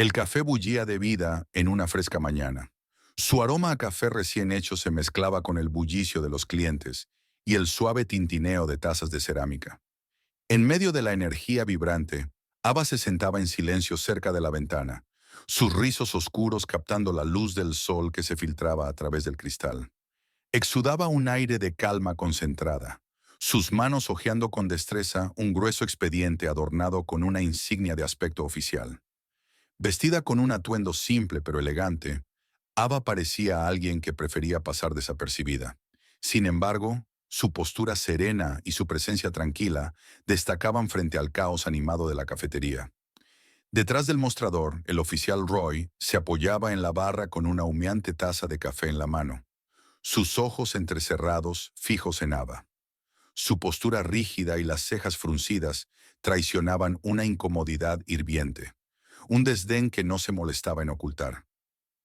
El café bullía de vida en una fresca mañana. Su aroma a café recién hecho se mezclaba con el bullicio de los clientes y el suave tintineo de tazas de cerámica. En medio de la energía vibrante, Ava se sentaba en silencio cerca de la ventana, sus rizos oscuros captando la luz del sol que se filtraba a través del cristal. Exudaba un aire de calma concentrada, sus manos hojeando con destreza un grueso expediente adornado con una insignia de aspecto oficial. Vestida con un atuendo simple pero elegante, Ava parecía a alguien que prefería pasar desapercibida. Sin embargo, su postura serena y su presencia tranquila destacaban frente al caos animado de la cafetería. Detrás del mostrador, el oficial Roy se apoyaba en la barra con una humeante taza de café en la mano, sus ojos entrecerrados, fijos en Ava. Su postura rígida y las cejas fruncidas traicionaban una incomodidad hirviente, un desdén que no se molestaba en ocultar.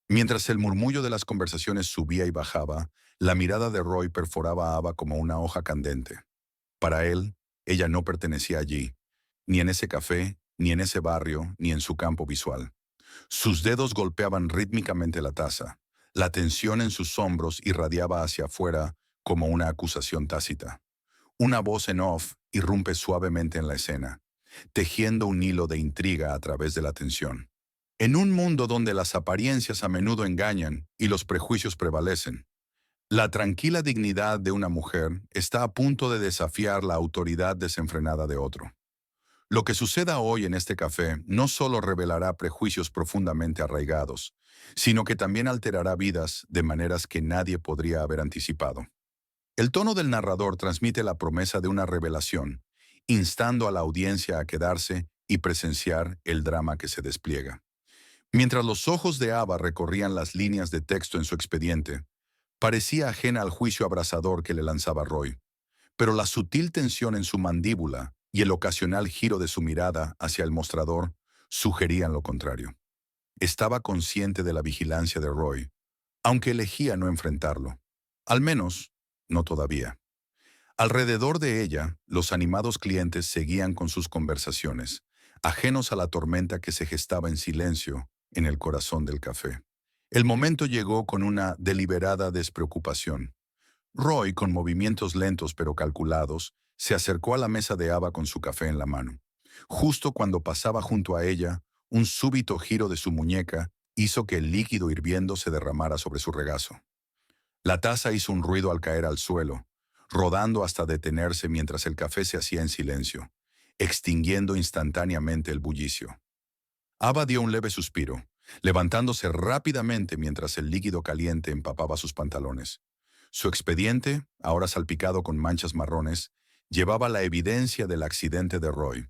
Mientras el murmullo de las conversaciones subía y bajaba, la mirada de Roy perforaba a Ava como una hoja candente. Para él, ella no pertenecía allí, ni en ese café, ni en ese barrio, ni en su campo visual. Sus dedos golpeaban rítmicamente la taza. La tensión en sus hombros irradiaba hacia afuera como una acusación tácita. Una voz en off irrumpe suavemente en la escena, tejiendo un hilo de intriga a través de la tensión. En un mundo donde las apariencias a menudo engañan y los prejuicios prevalecen, la tranquila dignidad de una mujer está a punto de desafiar la autoridad desenfrenada de otro. Lo que suceda hoy en este café no solo revelará prejuicios profundamente arraigados, sino que también alterará vidas de maneras que nadie podría haber anticipado. El tono del narrador transmite la promesa de una revelación, instando a la audiencia a quedarse y presenciar el drama que se despliega. Mientras los ojos de Ava recorrían las líneas de texto en su expediente, parecía ajena al juicio abrasador que le lanzaba Roy, pero la sutil tensión en su mandíbula y el ocasional giro de su mirada hacia el mostrador sugerían lo contrario. Estaba consciente de la vigilancia de Roy, aunque elegía no enfrentarlo. Al menos, no todavía. Alrededor de ella, los animados clientes seguían con sus conversaciones, ajenos a la tormenta que se gestaba en silencio en el corazón del café. El momento llegó con una deliberada despreocupación. Roy, con movimientos lentos pero calculados, se acercó a la mesa de Ava con su café en la mano. Justo cuando pasaba junto a ella, un súbito giro de su muñeca hizo que el líquido hirviendo se derramara sobre su regazo. La taza hizo un ruido al caer al suelo, rodando hasta detenerse mientras el café se hacía en silencio, extinguiendo instantáneamente el bullicio. Ava dio un leve suspiro, levantándose rápidamente mientras el líquido caliente empapaba sus pantalones. Su expediente, ahora salpicado con manchas marrones, llevaba la evidencia del accidente de Roy.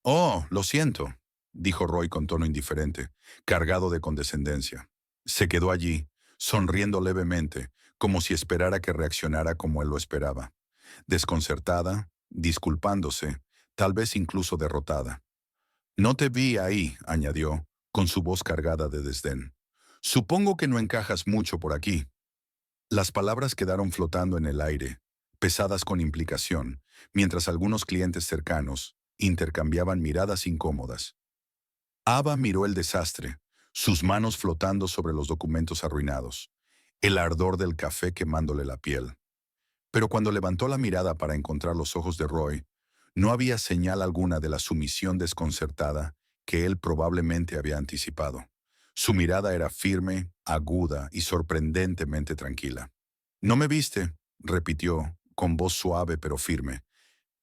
«Oh, lo siento», dijo Roy con tono indiferente, cargado de condescendencia. Se quedó allí, sonriendo levemente, como si esperara que reaccionara como él lo esperaba. Desconcertada, disculpándose, tal vez incluso derrotada. «No te vi ahí», añadió, con su voz cargada de desdén. «Supongo que no encajas mucho por aquí». Las palabras quedaron flotando en el aire, pesadas con implicación, mientras algunos clientes cercanos intercambiaban miradas incómodas. Ava miró el desastre, sus manos flotando sobre los documentos arruinados, el ardor del café quemándole la piel. Pero cuando levantó la mirada para encontrar los ojos de Roy, no había señal alguna de la sumisión desconcertada que él probablemente había anticipado. Su mirada era firme, aguda y sorprendentemente tranquila. «No me viste», repitió, con voz suave pero firme.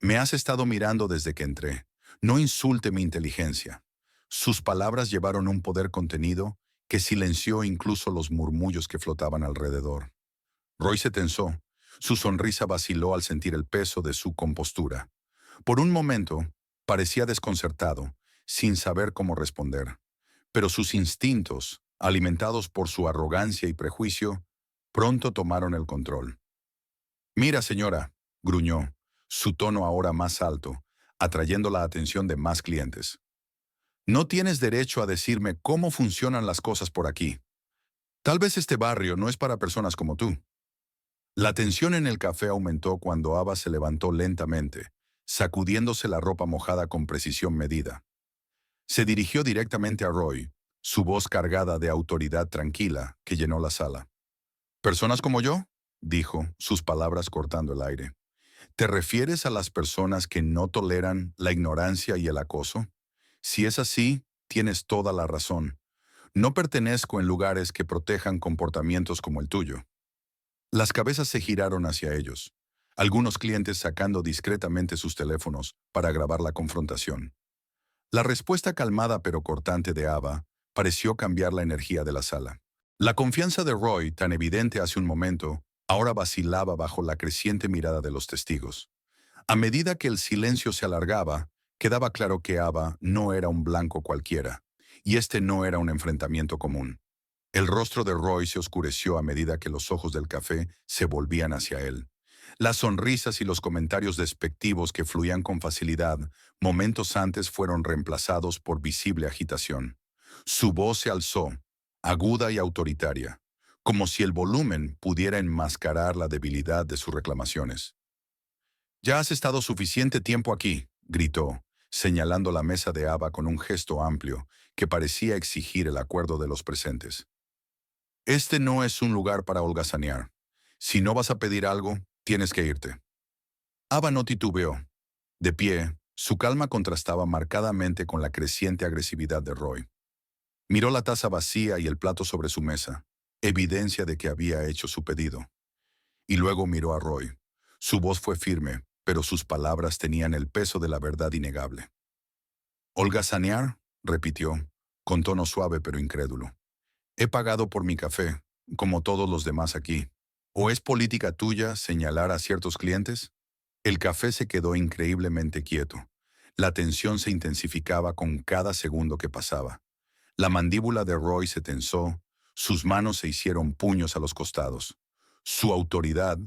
«Me has estado mirando desde que entré. No insulte mi inteligencia». Sus palabras llevaron un poder contenido que silenció incluso los murmullos que flotaban alrededor. Roy se tensó. Su sonrisa vaciló al sentir el peso de su compostura. Por un momento, parecía desconcertado, sin saber cómo responder. Pero sus instintos, alimentados por su arrogancia y prejuicio, pronto tomaron el control. «Mira, señora», gruñó, su tono ahora más alto, atrayendo la atención de más clientes. «No tienes derecho a decirme cómo funcionan las cosas por aquí. Tal vez este barrio no es para personas como tú». La tensión en el café aumentó cuando Ava se levantó lentamente, sacudiéndose la ropa mojada con precisión medida. Se dirigió directamente a Roy, su voz cargada de autoridad tranquila que llenó la sala. «¿Personas como yo?», dijo, sus palabras cortando el aire. «¿Te refieres a las personas que no toleran la ignorancia y el acoso? Si es así, tienes toda la razón. No pertenezco en lugares que protejan comportamientos como el tuyo». Las cabezas se giraron hacia ellos, algunos clientes sacando discretamente sus teléfonos para grabar la confrontación. La respuesta calmada pero cortante de Ava pareció cambiar la energía de la sala. La confianza de Roy, tan evidente hace un momento, ahora vacilaba bajo la creciente mirada de los testigos. A medida que el silencio se alargaba, quedaba claro que Ava no era un blanco cualquiera, y este no era un enfrentamiento común. El rostro de Roy se oscureció a medida que los ojos del café se volvían hacia él. Las sonrisas y los comentarios despectivos que fluían con facilidad momentos antes fueron reemplazados por visible agitación. Su voz se alzó, aguda y autoritaria, como si el volumen pudiera enmascarar la debilidad de sus reclamaciones. «Ya has estado suficiente tiempo aquí», gritó, señalando la mesa de Ava con un gesto amplio que parecía exigir el acuerdo de los presentes. «Este no es un lugar para holgazanear. Si no vas a pedir algo, tienes que irte». Ava no titubeó. De pie, su calma contrastaba marcadamente con la creciente agresividad de Roy. Miró la taza vacía y el plato sobre su mesa, evidencia de que había hecho su pedido. Y luego miró a Roy. Su voz fue firme, pero sus palabras tenían el peso de la verdad innegable. «¿Holgazanear?», repitió, con tono suave pero incrédulo. «He pagado por mi café, como todos los demás aquí. ¿O es política tuya señalar a ciertos clientes?». El café se quedó increíblemente quieto. La tensión se intensificaba con cada segundo que pasaba. La mandíbula de Roy se tensó, sus manos se hicieron puños a los costados. Su autoridad,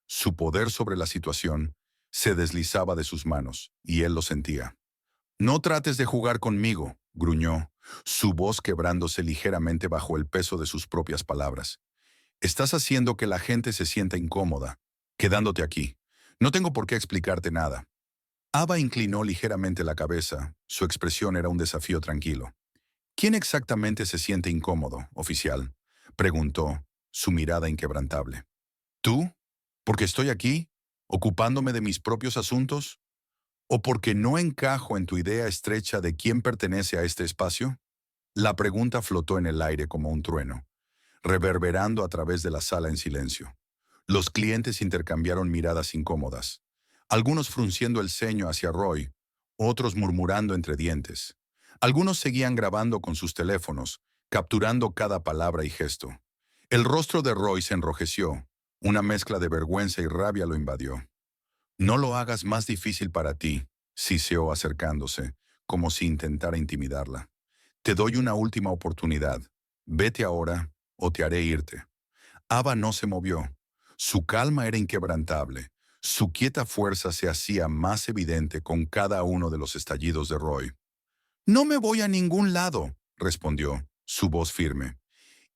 su poder sobre la situación, se deslizaba de sus manos, y él lo sentía. «No trates de jugar conmigo», gruñó, su voz quebrándose ligeramente bajo el peso de sus propias palabras. «Estás haciendo que la gente se sienta incómoda, quedándote aquí. No tengo por qué explicarte nada». Ava inclinó ligeramente la cabeza, su expresión era un desafío tranquilo. «¿Quién exactamente se siente incómodo, oficial?», preguntó, su mirada inquebrantable. «¿Tú? ¿Porque estoy aquí, ocupándome de mis propios asuntos? ¿O porque no encajo en tu idea estrecha de quién pertenece a este espacio?». La pregunta flotó en el aire como un trueno, reverberando a través de la sala en silencio. Los clientes intercambiaron miradas incómodas, algunos frunciendo el ceño hacia Roy, otros murmurando entre dientes. Algunos seguían grabando con sus teléfonos, capturando cada palabra y gesto. El rostro de Roy se enrojeció, una mezcla de vergüenza y rabia lo invadió. «No lo hagas más difícil para ti», siseó acercándose, como si intentara intimidarla. «Te doy una última oportunidad. Vete ahora o te haré irte». Ava no se movió. Su calma era inquebrantable. Su quieta fuerza se hacía más evidente con cada uno de los estallidos de Roy. «No me voy a ningún lado», respondió, su voz firme.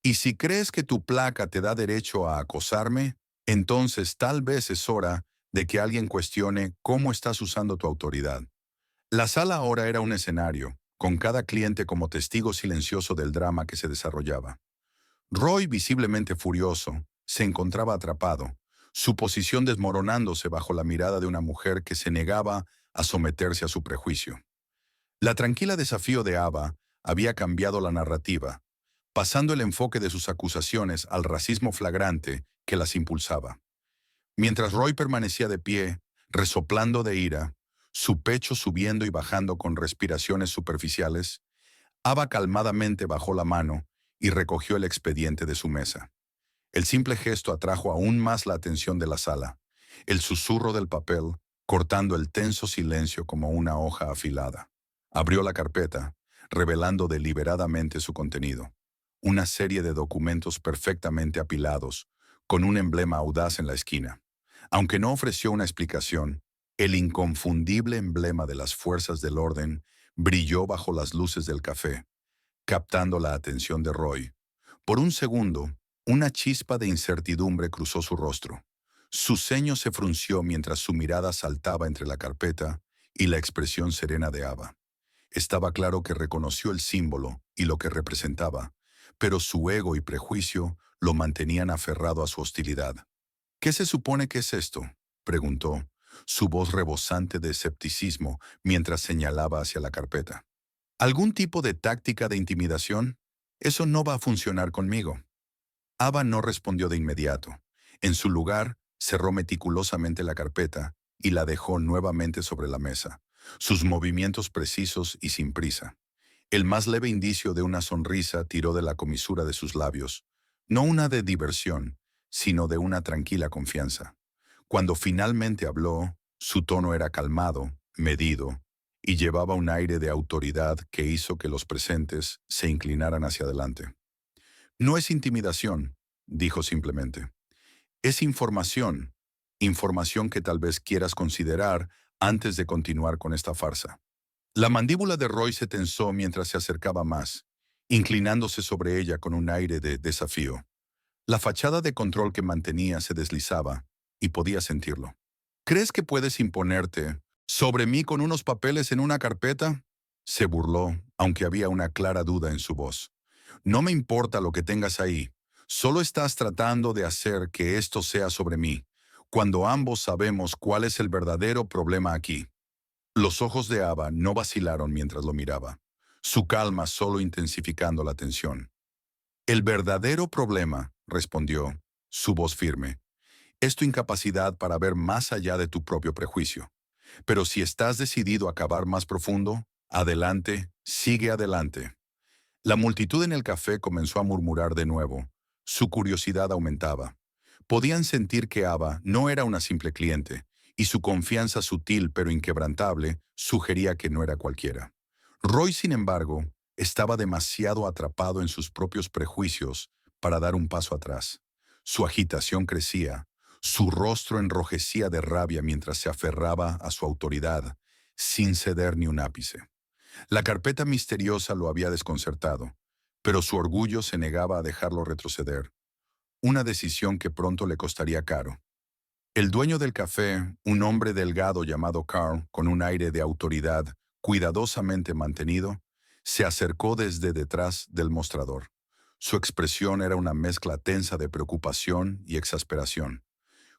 «Y si crees que tu placa te da derecho a acosarme, entonces tal vez es hora de que alguien cuestione cómo estás usando tu autoridad». La sala ahora era un escenario, con cada cliente como testigo silencioso del drama que se desarrollaba. Roy, visiblemente furioso, se encontraba atrapado, su posición desmoronándose bajo la mirada de una mujer que se negaba a someterse a su prejuicio. La tranquila desafío de Ava había cambiado la narrativa, pasando el enfoque de sus acusaciones al racismo flagrante que las impulsaba. Mientras Roy permanecía de pie, resoplando de ira, su pecho subiendo y bajando con respiraciones superficiales, Ava calmadamente bajó la mano y recogió el expediente de su mesa. El simple gesto atrajo aún más la atención de la sala, el susurro del papel cortando el tenso silencio como una hoja afilada. Abrió la carpeta, revelando deliberadamente su contenido. Una serie de documentos perfectamente apilados, con un emblema audaz en la esquina. Aunque no ofreció una explicación, el inconfundible emblema de las fuerzas del orden brilló bajo las luces del café, captando la atención de Roy. Por un segundo, una chispa de incertidumbre cruzó su rostro. Su ceño se frunció mientras su mirada saltaba entre la carpeta y la expresión serena de Ava. Estaba claro que reconoció el símbolo y lo que representaba, pero su ego y prejuicio lo mantenían aferrado a su hostilidad. ¿Qué se supone que es esto?, preguntó, su voz rebosante de escepticismo mientras señalaba hacia la carpeta. ¿Algún tipo de táctica de intimidación? Eso no va a funcionar conmigo. Ava no respondió de inmediato. En su lugar, cerró meticulosamente la carpeta y la dejó nuevamente sobre la mesa, sus movimientos precisos y sin prisa. El más leve indicio de una sonrisa tiró de la comisura de sus labios, no una de diversión, sino de una tranquila confianza. Cuando finalmente habló, su tono era calmado, medido, y llevaba un aire de autoridad que hizo que los presentes se inclinaran hacia adelante. No es intimidación, dijo simplemente. Es información, información que tal vez quieras considerar antes de continuar con esta farsa. La mandíbula de Roy se tensó mientras se acercaba más, inclinándose sobre ella con un aire de desafío. La fachada de control que mantenía se deslizaba, y podía sentirlo. ¿Crees que puedes imponerte sobre mí con unos papeles en una carpeta? Se burló, aunque había una clara duda en su voz. No me importa lo que tengas ahí. Solo estás tratando de hacer que esto sea sobre mí, cuando ambos sabemos cuál es el verdadero problema aquí. Los ojos de Ava no vacilaron mientras lo miraba, su calma solo intensificando la tensión. El verdadero problema, respondió, su voz firme, es tu incapacidad para ver más allá de tu propio prejuicio. Pero si estás decidido a cavar más profundo, adelante, sigue adelante. La multitud en el café comenzó a murmurar de nuevo. Su curiosidad aumentaba. Podían sentir que Ava no era una simple cliente, y su confianza sutil pero inquebrantable sugería que no era cualquiera. Roy, sin embargo, estaba demasiado atrapado en sus propios prejuicios para dar un paso atrás. Su agitación crecía, su rostro enrojecía de rabia mientras se aferraba a su autoridad, sin ceder ni un ápice. La carpeta misteriosa lo había desconcertado, pero su orgullo se negaba a dejarlo retroceder, una decisión que pronto le costaría caro. El dueño del café, un hombre delgado llamado Carl, con un aire de autoridad cuidadosamente mantenido, se acercó desde detrás del mostrador. Su expresión era una mezcla tensa de preocupación y exasperación,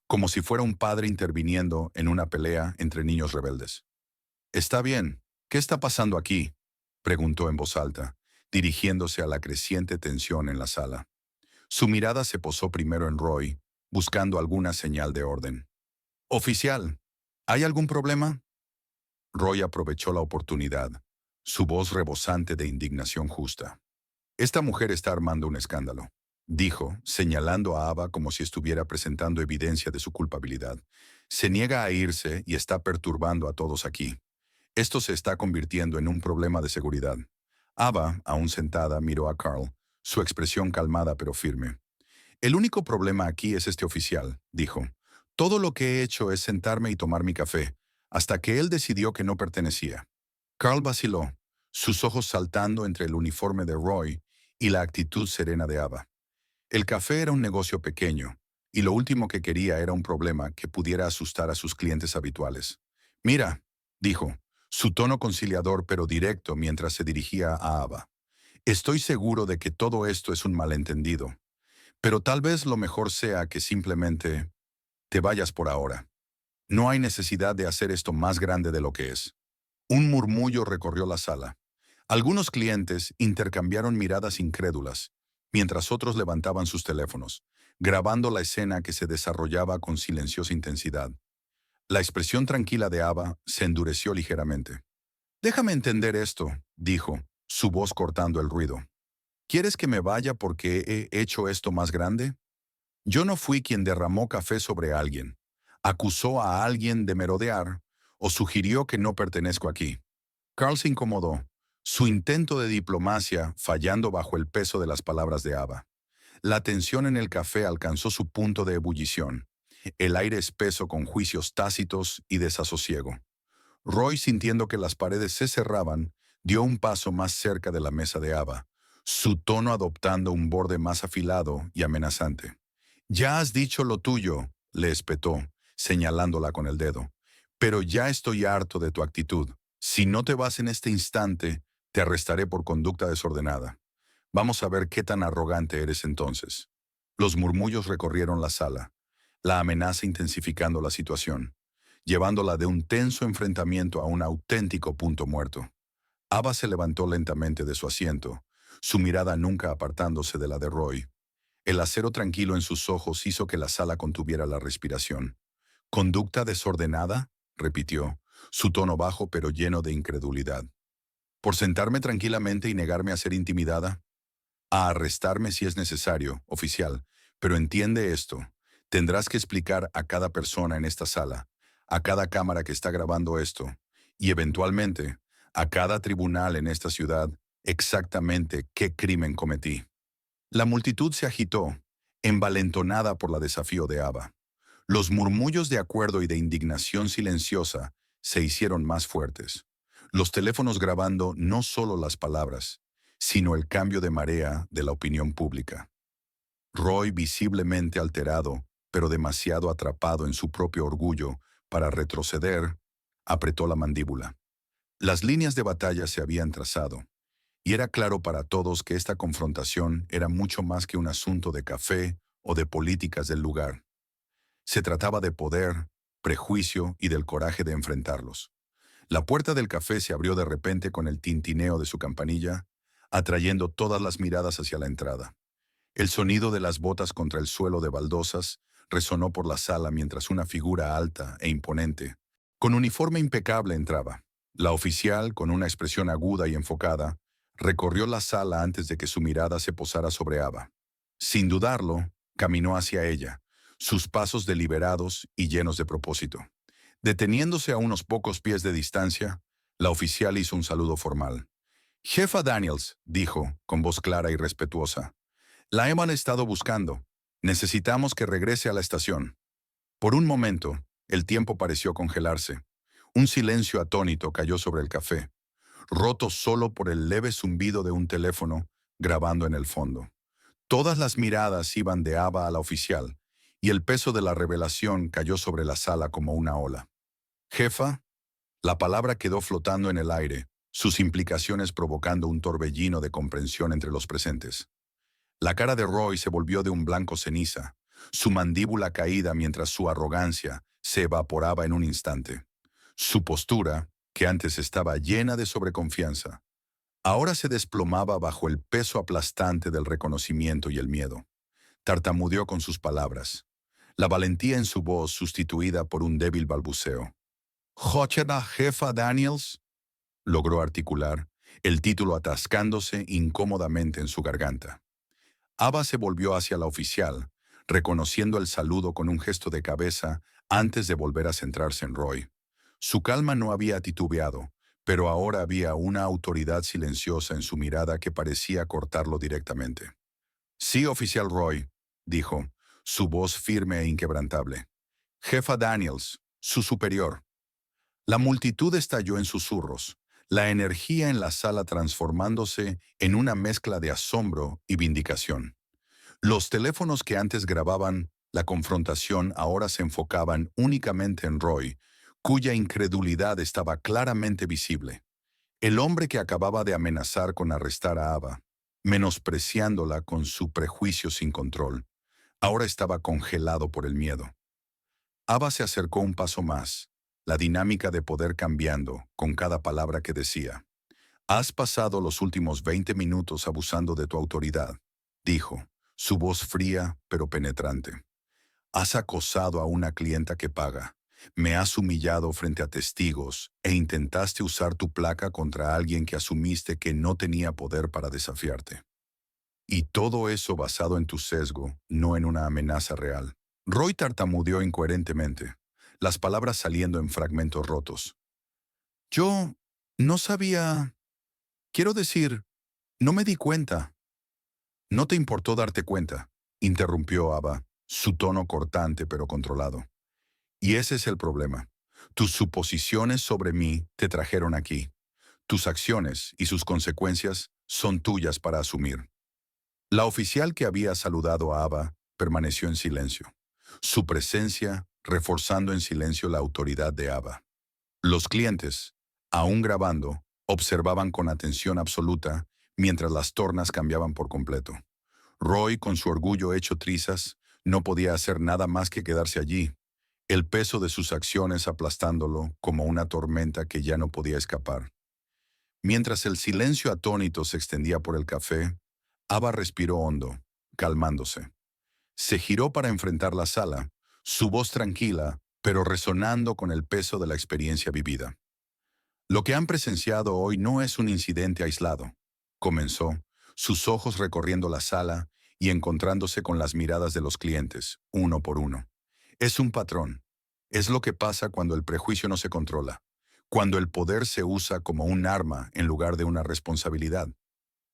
como si fuera un padre interviniendo en una pelea entre niños rebeldes. «Está bien. ¿Qué está pasando aquí?», preguntó en voz alta, dirigiéndose a la creciente tensión en la sala. Su mirada se posó primero en Roy, buscando alguna señal de orden. «Oficial, ¿hay algún problema?». Roy aprovechó la oportunidad, su voz rebosante de indignación justa. «Esta mujer está armando un escándalo», dijo, señalando a Ava como si estuviera presentando evidencia de su culpabilidad. «Se niega a irse y está perturbando a todos aquí. Esto se está convirtiendo en un problema de seguridad». Ava, aún sentada, miró a Carl, su expresión calmada pero firme. «El único problema aquí es este oficial», dijo. «Todo lo que he hecho es sentarme y tomar mi café, hasta que él decidió que no pertenecía». Carl vaciló, sus ojos saltando entre el uniforme de Roy y la actitud serena de Ava. El café era un negocio pequeño, y lo último que quería era un problema que pudiera asustar a sus clientes habituales. «Mira», dijo, su tono conciliador pero directo mientras se dirigía a Ava. «Estoy seguro de que todo esto es un malentendido, pero tal vez lo mejor sea que simplemente te vayas por ahora. No hay necesidad de hacer esto más grande de lo que es». Un murmullo recorrió la sala. Algunos clientes intercambiaron miradas incrédulas, mientras otros levantaban sus teléfonos, grabando la escena que se desarrollaba con silenciosa intensidad. La expresión tranquila de Ava se endureció ligeramente. «Déjame entender esto», dijo, su voz cortando el ruido. «¿Quieres que me vaya porque he hecho esto más grande? Yo no fui quien derramó café sobre alguien, acusó a alguien de merodear o sugirió que no pertenezco aquí». Carl se incomodó, su intento de diplomacia fallando bajo el peso de las palabras de Ava. La tensión en el café alcanzó su punto de ebullición, el aire espeso con juicios tácitos y desasosiego. Roy, sintiendo que las paredes se cerraban, dio un paso más cerca de la mesa de Ava, su tono adoptando un borde más afilado y amenazante. «Ya has dicho lo tuyo», le espetó, señalándola con el dedo. «Pero ya estoy harto de tu actitud. Si no te vas en este instante, te arrestaré por conducta desordenada. Vamos a ver qué tan arrogante eres entonces. Los murmullos recorrieron la sala, la amenaza intensificando la situación, llevándola de un tenso enfrentamiento a un auténtico punto muerto. Ava se levantó lentamente de su asiento, su mirada nunca apartándose de la de Roy. El acero tranquilo en sus ojos hizo que la sala contuviera la respiración. ¿Conducta desordenada?, repitió, su tono bajo pero lleno de incredulidad. ¿Por sentarme tranquilamente y negarme a ser intimidada? A arrestarme si es necesario, oficial, pero entiende esto. Tendrás que explicar a cada persona en esta sala, a cada cámara que está grabando esto, y eventualmente a cada tribunal en esta ciudad, exactamente qué crimen cometí. La multitud se agitó, envalentonada por la desafío de Ava. Los murmullos de acuerdo y de indignación silenciosa se hicieron más fuertes. Los teléfonos grabando no solo las palabras, sino el cambio de marea de la opinión pública. Roy, visiblemente alterado, pero demasiado atrapado en su propio orgullo para retroceder, apretó la mandíbula. Las líneas de batalla se habían trazado, y era claro para todos que esta confrontación era mucho más que un asunto de café o de políticas del lugar. Se trataba de poder, prejuicio y del coraje de enfrentarlos. La puerta del café se abrió de repente con el tintineo de su campanilla, atrayendo todas las miradas hacia la entrada. El sonido de las botas contra el suelo de baldosas resonó por la sala mientras una figura alta e imponente, con uniforme impecable, entraba. La oficial, con una expresión aguda y enfocada, recorrió la sala antes de que su mirada se posara sobre Ava. Sin dudarlo, caminó hacia ella, sus pasos deliberados y llenos de propósito. Deteniéndose a unos pocos pies de distancia, la oficial hizo un saludo formal. «Jefa Daniels», dijo, con voz clara y respetuosa, «la hemos estado buscando. Necesitamos que regrese a la estación». Por un momento, el tiempo pareció congelarse. Un silencio atónito cayó sobre el café, roto solo por el leve zumbido de un teléfono grabando en el fondo. Todas las miradas iban de Ava a la oficial, y el peso de la revelación cayó sobre la sala como una ola. «Jefa», la palabra quedó flotando en el aire, sus implicaciones provocando un torbellino de comprensión entre los presentes. La cara de Roy se volvió de un blanco ceniza, su mandíbula caída mientras su arrogancia se evaporaba en un instante. Su postura, que antes estaba llena de sobreconfianza, ahora se desplomaba bajo el peso aplastante del reconocimiento y el miedo. Tartamudeó con sus palabras, la valentía en su voz sustituida por un débil balbuceo. «¿Jocheda jefa Daniels?», logró articular, el título atascándose incómodamente en su garganta. Ava se volvió hacia la oficial, reconociendo el saludo con un gesto de cabeza antes de volver a centrarse en Roy. Su calma no había titubeado, pero ahora había una autoridad silenciosa en su mirada que parecía cortarlo directamente. «Sí, oficial Roy», dijo, su voz firme e inquebrantable. «Jefa Daniels, su superior». La multitud estalló en susurros, la energía en la sala transformándose en una mezcla de asombro y vindicación. Los teléfonos que antes grababan la confrontación ahora se enfocaban únicamente en Roy, cuya incredulidad estaba claramente visible. El hombre que acababa de amenazar con arrestar a Ava, menospreciándola con su prejuicio sin control, ahora estaba congelado por el miedo. Ava se acercó un paso más, la dinámica de poder cambiando con cada palabra que decía. «Has pasado los últimos 20 minutos abusando de tu autoridad», dijo, su voz fría pero penetrante. «Has acosado a una clienta que paga, me has humillado frente a testigos e intentaste usar tu placa contra alguien que asumiste que no tenía poder para desafiarte. Y todo eso basado en tu sesgo, no en una amenaza real». Roy tartamudeó incoherentemente, las palabras saliendo en fragmentos rotos. «Yo no sabía... Quiero decir, no me di cuenta». «No te importó darte cuenta», interrumpió Ava, su tono cortante pero controlado. «Y ese es el problema. Tus suposiciones sobre mí te trajeron aquí. Tus acciones y sus consecuencias son tuyas para asumir». La oficial que había saludado a Ava permaneció en silencio, su presencia reforzando en silencio la autoridad de Ava. Los clientes, Aún grabando, observaban con atención absoluta mientras las tornas cambiaban por completo. Roy, con su orgullo hecho trizas, no podía hacer nada más que quedarse allí, el peso de sus acciones aplastándolo como una tormenta que ya no podía escapar. Mientras el silencio atónito se extendía por el café, Ava respiró hondo, calmándose. Se giró para enfrentar la sala, su voz tranquila, pero resonando con el peso de la experiencia vivida. Lo que han presenciado hoy no es un incidente aislado, comenzó, sus ojos recorriendo la sala y encontrándose con las miradas de los clientes, uno por uno. Es un patrón. Es lo que pasa cuando el prejuicio no se controla, cuando el poder se usa como un arma en lugar de una responsabilidad.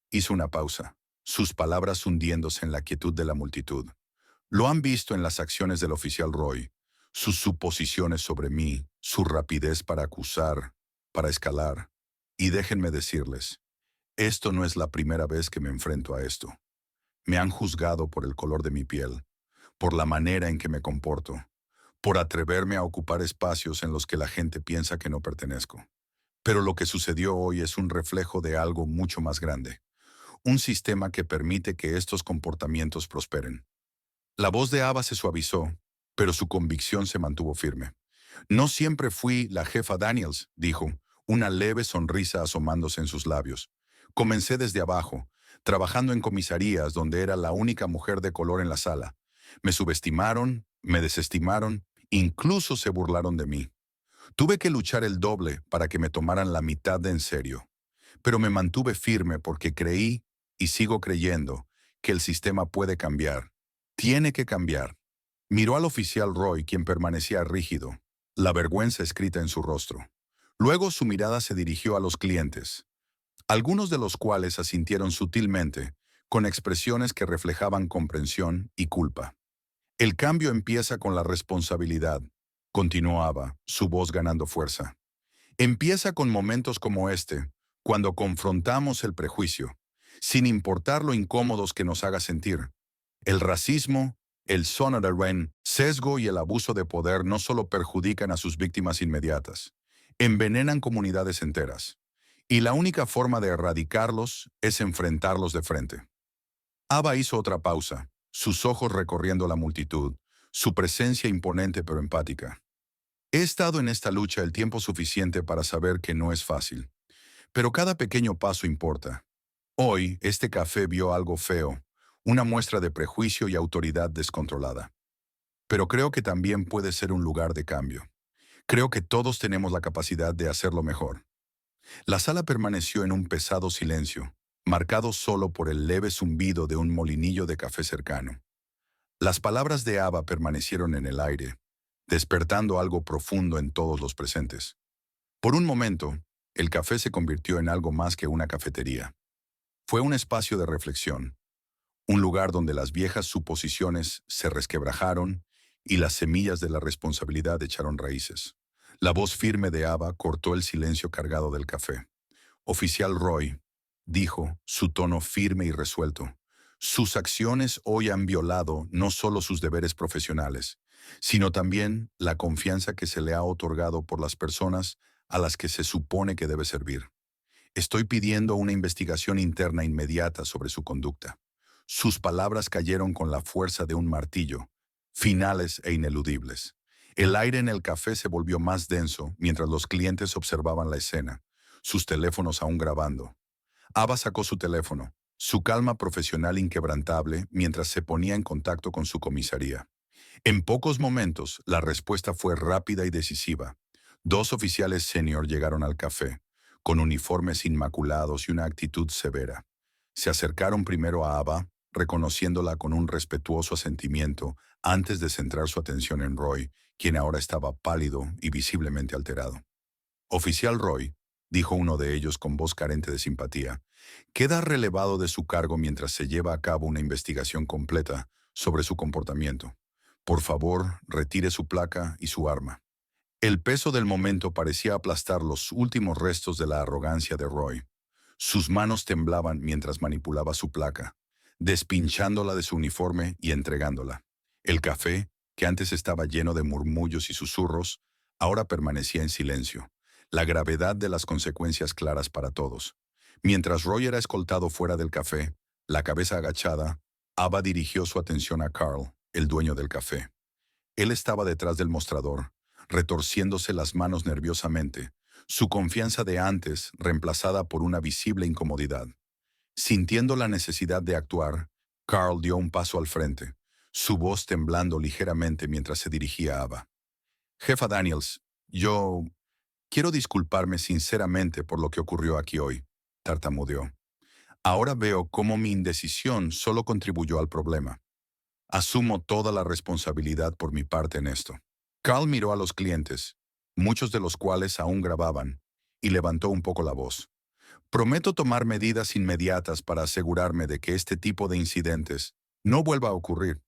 Hizo una pausa, sus palabras hundiéndose en la quietud de la multitud. Lo han visto en las acciones del oficial Roy, sus suposiciones sobre mí, su rapidez para acusar, para escalar. Y déjenme decirles, esto no es la primera vez que me enfrento a esto. Me han juzgado por el color de mi piel, por la manera en que me comporto, por atreverme a ocupar espacios en los que la gente piensa que no pertenezco. Pero lo que sucedió hoy es un reflejo de algo mucho más grande, un sistema que permite que estos comportamientos prosperen. La voz de Ava se suavizó, pero su convicción se mantuvo firme. No siempre fui la jefa Daniels, dijo, una leve sonrisa asomándose en sus labios. Comencé desde abajo, trabajando en comisarías donde era la única mujer de color en la sala. Me subestimaron, me desestimaron, incluso se burlaron de mí. Tuve que luchar el doble para que me tomaran la mitad de en serio. Pero me mantuve firme porque creí, y sigo creyendo, que el sistema puede cambiar. Tiene que cambiar. Miró al oficial Roy, quien permanecía rígido, la vergüenza escrita en su rostro. Luego su mirada se dirigió a los clientes, algunos de los cuales asintieron sutilmente, con expresiones que reflejaban comprensión y culpa. El cambio empieza con la responsabilidad, continuaba, su voz ganando fuerza. Empieza con momentos como este, cuando confrontamos el prejuicio, sin importar lo incómodos que nos haga sentir. El racismo, el sonoraren, sesgo y el abuso de poder no solo perjudican a sus víctimas inmediatas, envenenan comunidades enteras. Y la única forma de erradicarlos es enfrentarlos de frente. Ava hizo otra pausa, sus ojos recorriendo la multitud, su presencia imponente pero empática. He estado en esta lucha el tiempo suficiente para saber que no es fácil, pero cada pequeño paso importa. Hoy, este café vio algo feo, una muestra de prejuicio y autoridad descontrolada. Pero creo que también puede ser un lugar de cambio. Creo que todos tenemos la capacidad de hacerlo mejor. La sala permaneció en un pesado silencio, marcado solo por el leve zumbido de un molinillo de café cercano. Las palabras de Ava permanecieron en el aire, despertando algo profundo en todos los presentes. Por un momento, el café se convirtió en algo más que una cafetería. Fue un espacio de reflexión, un lugar donde las viejas suposiciones se resquebrajaron y las semillas de la responsabilidad echaron raíces. La voz firme de Ava cortó el silencio cargado del café. Oficial Roy, dijo, su tono firme y resuelto. Sus acciones hoy han violado no solo sus deberes profesionales, sino también la confianza que se le ha otorgado por las personas a las que se supone que debe servir. Estoy pidiendo una investigación interna inmediata sobre su conducta. Sus palabras cayeron con la fuerza de un martillo, finales e ineludibles. El aire en el café se volvió más denso mientras los clientes observaban la escena, sus teléfonos aún grabando. Ava sacó su teléfono, su calma profesional inquebrantable mientras se ponía en contacto con su comisaría. En pocos momentos, la respuesta fue rápida y decisiva. Dos oficiales senior llegaron al café, con uniformes inmaculados y una actitud severa. Se acercaron primero a Ava, reconociéndola con un respetuoso asentimiento antes de centrar su atención en Roy, quien ahora estaba pálido y visiblemente alterado. Oficial Roy, dijo uno de ellos con voz carente de simpatía, queda relevado de su cargo mientras se lleva a cabo una investigación completa sobre su comportamiento. Por favor, retire su placa y su arma. El peso del momento parecía aplastar los últimos restos de la arrogancia de Roy. Sus manos temblaban mientras manipulaba su placa, despinchándola de su uniforme y entregándola. El café, que antes estaba lleno de murmullos y susurros, ahora permanecía en silencio. la gravedad de las consecuencias claras para todos. Mientras Roy era escoltado fuera del café, la cabeza agachada, Ava dirigió su atención a Carl, el dueño del café. Él estaba detrás del mostrador, retorciéndose las manos nerviosamente, su confianza de antes reemplazada por una visible incomodidad. Sintiendo la necesidad de actuar, Carl dio un paso al frente, su voz temblando ligeramente mientras se dirigía a Ava. Jefa Daniels, yo quiero disculparme sinceramente por lo que ocurrió aquí hoy, tartamudeó. Ahora veo cómo mi indecisión solo contribuyó al problema. Asumo toda la responsabilidad por mi parte en esto. Carl miró a los clientes, muchos de los cuales aún grababan, y levantó un poco la voz. Prometo tomar medidas inmediatas para asegurarme de que este tipo de incidentes no vuelva a ocurrir.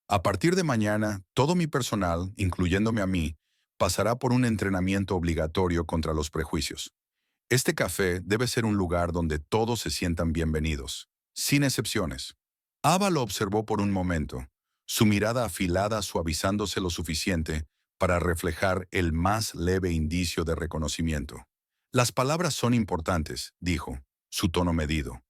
A partir de mañana, todo mi personal, incluyéndome a mí, pasará por un entrenamiento obligatorio contra los prejuicios. Este café debe ser un lugar donde todos se sientan bienvenidos, sin excepciones. Ava lo observó por un momento, su mirada afilada suavizándose lo suficiente para reflejar el más leve indicio de reconocimiento. Las palabras son importantes, dijo, su tono medido,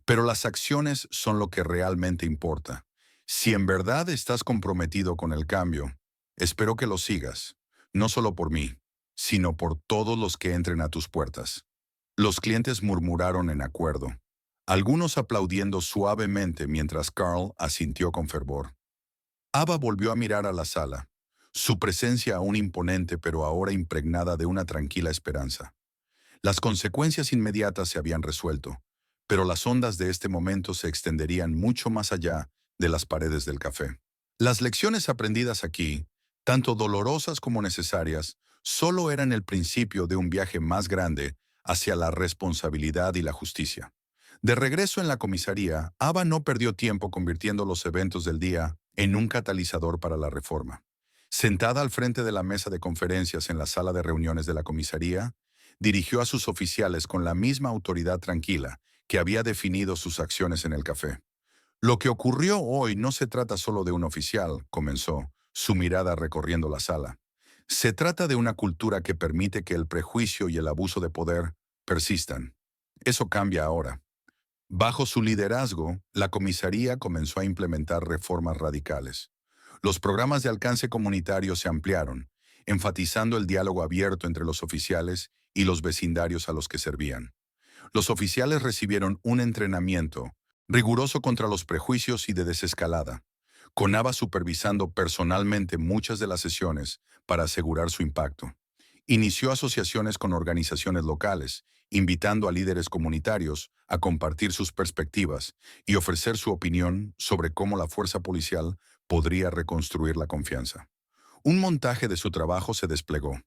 pero las acciones son lo que realmente importa. Si en verdad estás comprometido con el cambio, espero que lo sigas, no solo por mí, sino por todos los que entren a tus puertas. Los clientes murmuraron en acuerdo, algunos aplaudiendo suavemente mientras Carl asintió con fervor. Ava volvió a mirar a la sala, su presencia aún imponente pero ahora impregnada de una tranquila esperanza. Las consecuencias inmediatas se habían resuelto, pero las ondas de este momento se extenderían mucho más allá de las paredes del café. Las lecciones aprendidas aquí, tanto dolorosas como necesarias, solo eran el principio de un viaje más grande hacia la responsabilidad y la justicia. De regreso en la comisaría, Ava no perdió tiempo convirtiendo los eventos del día en un catalizador para la reforma. Sentada al frente de la mesa de conferencias en la sala de reuniones de la comisaría, dirigió a sus oficiales con la misma autoridad tranquila que había definido sus acciones en el café. Lo que ocurrió hoy no se trata solo de un oficial, comenzó, su mirada recorriendo la sala. Se trata de una cultura que permite que el prejuicio y el abuso de poder persistan. Eso cambia ahora. Bajo su liderazgo, la comisaría comenzó a implementar reformas radicales. Los programas de alcance comunitario se ampliaron, enfatizando el diálogo abierto entre los oficiales y los vecindarios a los que servían. Los oficiales recibieron un entrenamiento riguroso contra los prejuicios y de desescalada, con Ava supervisando personalmente muchas de las sesiones para asegurar su impacto. Inició asociaciones con organizaciones locales, invitando a líderes comunitarios a compartir sus perspectivas y ofrecer su opinión sobre cómo la fuerza policial podría reconstruir la confianza. Un montaje de su trabajo se desplegó.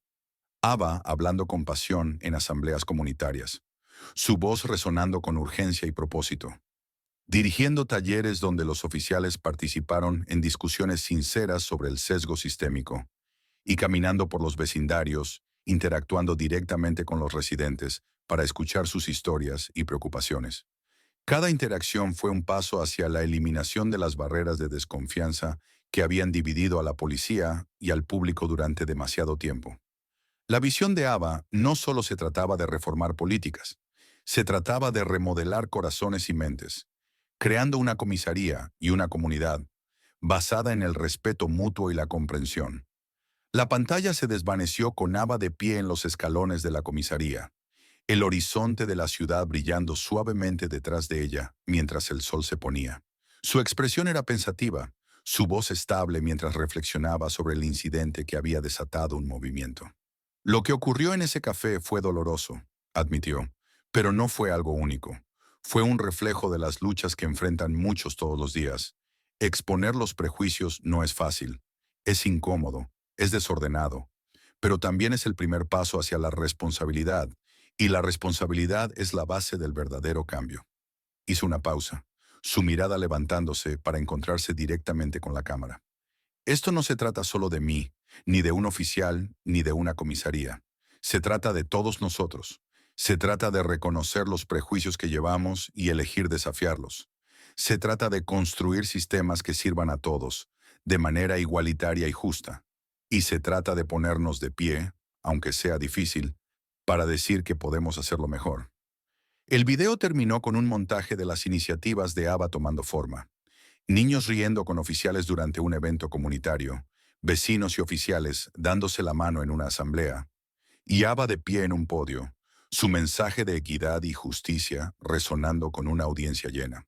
Ava hablando con pasión en asambleas comunitarias, su voz resonando con urgencia y propósito, dirigiendo talleres donde los oficiales participaron en discusiones sinceras sobre el sesgo sistémico, y caminando por los vecindarios, interactuando directamente con los residentes para escuchar sus historias y preocupaciones. Cada interacción fue un paso hacia la eliminación de las barreras de desconfianza que habían dividido a la policía y al público durante demasiado tiempo. La visión de Ava no solo se trataba de reformar políticas, se trataba de remodelar corazones y mentes, creando una comisaría y una comunidad basada en el respeto mutuo y la comprensión. La pantalla se desvaneció con Ava de pie en los escalones de la comisaría, el horizonte de la ciudad brillando suavemente detrás de ella mientras el sol se ponía. Su expresión era pensativa, su voz estable mientras reflexionaba sobre el incidente que había desatado un movimiento. Lo que ocurrió en ese café fue doloroso, admitió, pero no fue algo único. Fue un reflejo de las luchas que enfrentan muchos todos los días. Exponer los prejuicios no es fácil, es incómodo, es desordenado, pero también es el primer paso hacia la responsabilidad, y la responsabilidad es la base del verdadero cambio. Hizo una pausa, su mirada levantándose para encontrarse directamente con la cámara. Esto no se trata solo de mí, ni de un oficial, ni de una comisaría. Se trata de todos nosotros. Se trata de reconocer los prejuicios que llevamos y elegir desafiarlos. Se trata de construir sistemas que sirvan a todos, de manera igualitaria y justa. Y se trata de ponernos de pie, aunque sea difícil, para decir que podemos hacerlo mejor. El video terminó con un montaje de las iniciativas de ABBA tomando forma. Niños riendo con oficiales durante un evento comunitario, vecinos y oficiales dándose la mano en una asamblea, y ABBA de pie en un podio, su mensaje de equidad y justicia resonando con una audiencia llena.